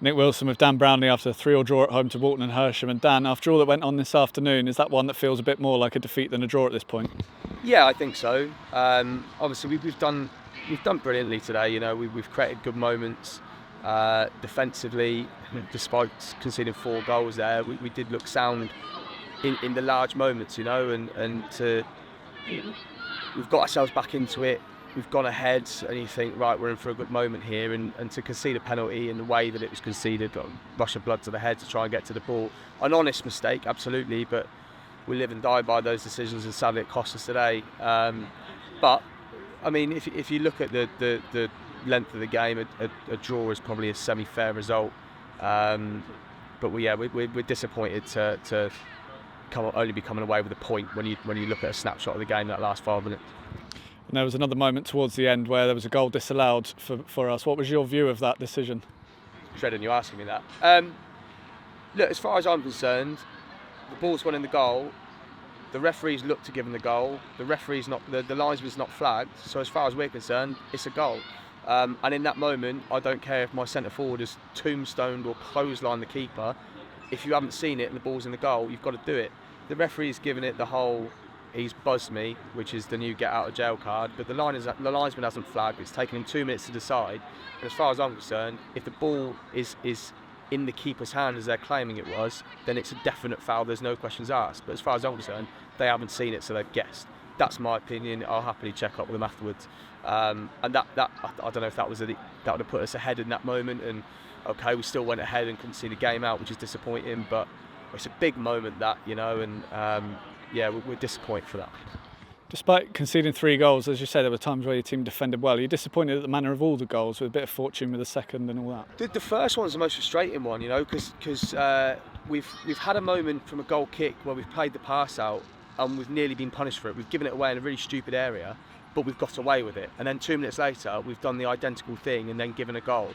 Nick Wilson with Dan Brownlie after a 3-3 draw at home to Walton Hersham. And Dan, after all that went on this afternoon, is that one that feels a bit more like a defeat than a draw at this point? Yeah, I think so. Obviously, we've done brilliantly today. You know, we've created good moments defensively, despite conceding 4 goals there. We did look sound in the large moments, you know, and we've got ourselves back into it. We've gone ahead, and you think, right, we're in for a good moment here, and to concede a penalty in the way that it was conceded, rush of blood to the head to try and get to the ball, an honest mistake, absolutely, but we live and die by those decisions, and sadly it cost us today. But I mean, if you look at the length of the game, a draw is probably a semi-fair result. But we're disappointed to only be coming away with a point when you look at a snapshot of the game that last 5 minutes. And there was another moment towards the end where there was a goal disallowed for us. What was your view of that decision? Dreading you asking me that. Look, as far as I'm concerned, the ball's gone in the goal. The referees look to give him the goal. The linesman's not flagged. So as far as we're concerned, it's a goal. And in that moment, I don't care if my centre forward has tombstoned or clotheslined the keeper. If you haven't seen it and the ball's in the goal, you've got to do it. The referee's given it the whole, he's buzzed me, which is the new get out of jail card. But the linesman hasn't flagged. It's taken him 2 minutes to decide. And as far as I'm concerned, if the ball is in the keeper's hand as they're claiming it was, then it's a definite foul. There's no questions asked. But as far as I'm concerned, they haven't seen it, so they've guessed. That's my opinion. I'll happily check up with them afterwards. And that I don't know if that would have put us ahead in that moment. And okay, we still went ahead and couldn't see the game out, which is disappointing. But it's a big moment, that, you know, and we're disappointed for that. Despite conceding 3 goals, as you said, there were times where your team defended well. Are you disappointed at the manner of all the goals, with a bit of fortune with the second and all that? The first one's the most frustrating one, you know, because we've had a moment from a goal kick where we've played the pass out and we've nearly been punished for it. We've given it away in a really stupid area, but we've got away with it. And then 2 minutes later, we've done the identical thing and then given a goal.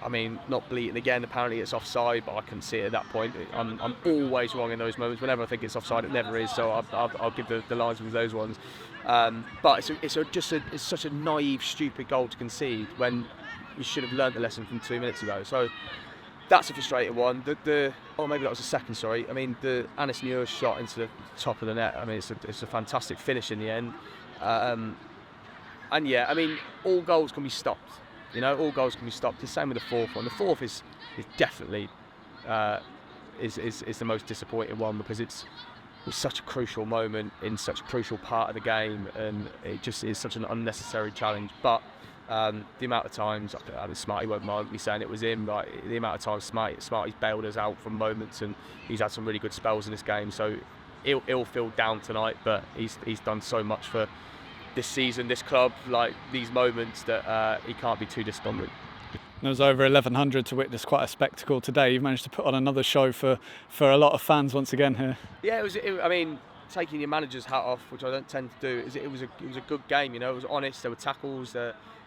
I mean, not bleating again, apparently it's offside, but I couldn't see it at that point. I'm always wrong in those moments. Whenever I think it's offside, it never is, so I'll give the lines with those ones. But it's such a naive, stupid goal to concede when we should have learnt the lesson from 2 minutes ago. So that's a frustrating one. Maybe that was the second, sorry. I mean, the Anis Nuer shot into the top of the net, I mean, it's a fantastic finish in the end. And yeah, I mean, all goals can be stopped. You know, all goals can be stopped. The same with the fourth one. The fourth is definitely is the most disappointing one, because it's such a crucial moment in such a crucial part of the game, and it just is such an unnecessary challenge. But the amount of times, I mean, Smarty won't mind me saying it was him, but the amount of times Smarty's bailed us out from moments, and he's had some really good spells in this game. So he'll feel down tonight, but he's done so much for this season, this club, like these moments, that he can't be too despondent. There was over 1,100 to witness quite a spectacle today. You've managed to put on another show for a lot of fans once again here. Yeah, I mean, taking your manager's hat off, which I don't tend to do, it was a good game. You know, it was honest. There were tackles,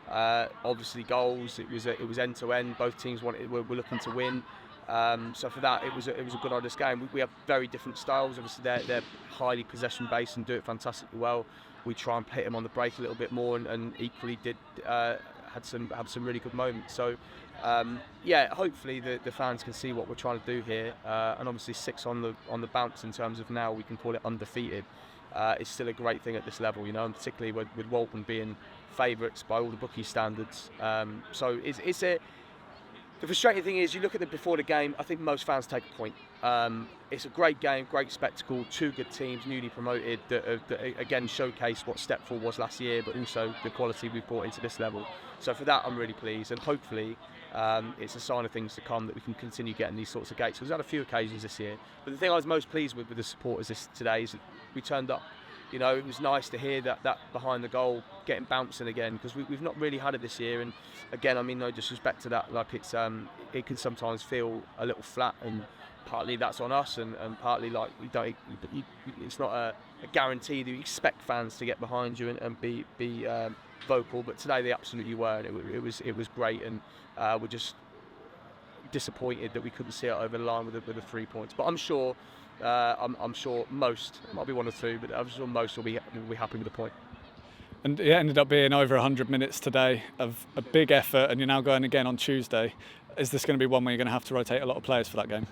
obviously goals. It was end to end. Both teams were looking to win. So for that, it was a good, honest game. We have very different styles. Obviously, they're highly possession based and do it fantastically well. We try and hit them on the break a little bit more, and equally had some really good moments. So hopefully the fans can see what we're trying to do here, and obviously 6 on the bounce in terms of now we can call it undefeated. It's still a great thing at this level, you know, and particularly with Walton being favourites by all the bookie standards. So the frustrating thing is, you look at it before the game, I think most fans take a point. It's a great game, great spectacle, 2 good teams, newly promoted, that again showcase what Step 4 was last year, but also the quality we've brought into this level. So for that, I'm really pleased, and hopefully it's a sign of things to come that we can continue getting these sorts of gates. We've had a few occasions this year, but the thing I was most pleased with the supporters today is that we turned up. You know, it was nice to hear that behind the goal getting bouncing again, because we've not really had it this year. And again, I mean, no disrespect to that, like it can sometimes feel a little flat, and partly that's on us, and partly like it's not a guarantee that you expect fans to get behind you and be vocal. But today they absolutely were, and it was great, and we're just disappointed that we couldn't see it over the line with the 3 points. But I'm sure. I'm sure most, might be 1 or 2, but I'm sure most will be happy with the point. And it ended up being over 100 minutes today of a big effort, and you're now going again on Tuesday. is this going to be one where you're going to have to rotate a lot of players for that game?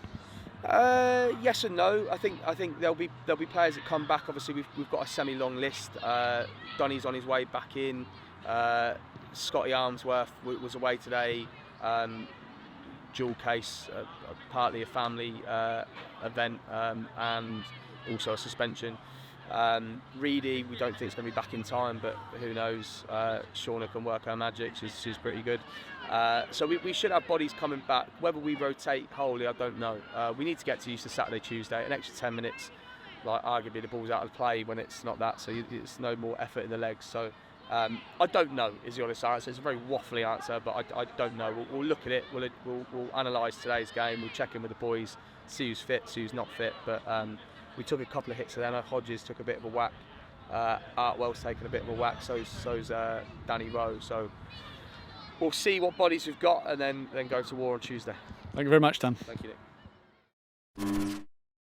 Yes and no. I think there'll be players that come back. Obviously, we've got a semi-long list. Donny's on his way back in. Scotty Armsworth was away today. Dual case, partly a family event, and also a suspension. Reedy, we don't think it's going to be back in time, but who knows? Shauna can work her magic. She's pretty good. So we should have bodies coming back. Whether we rotate wholly, I don't know. We need to get used to Saturday, Tuesday. An extra 10 minutes, like arguably the ball's out of play when it's not that. So it's no more effort in the legs. So I don't know is the honest answer. It's a very waffly answer, but I don't know. We'll look at it. We'll analyse today's game. We'll check in with the boys, see who's fit, see who's not fit. But we took a couple of hits of them. Hodges took a bit of a whack. Artwell's taken a bit of a whack. So's Danny Rowe. So we'll see what bodies we've got and then go to war on Tuesday. Thank you very much, Dan. Thank you, Nick.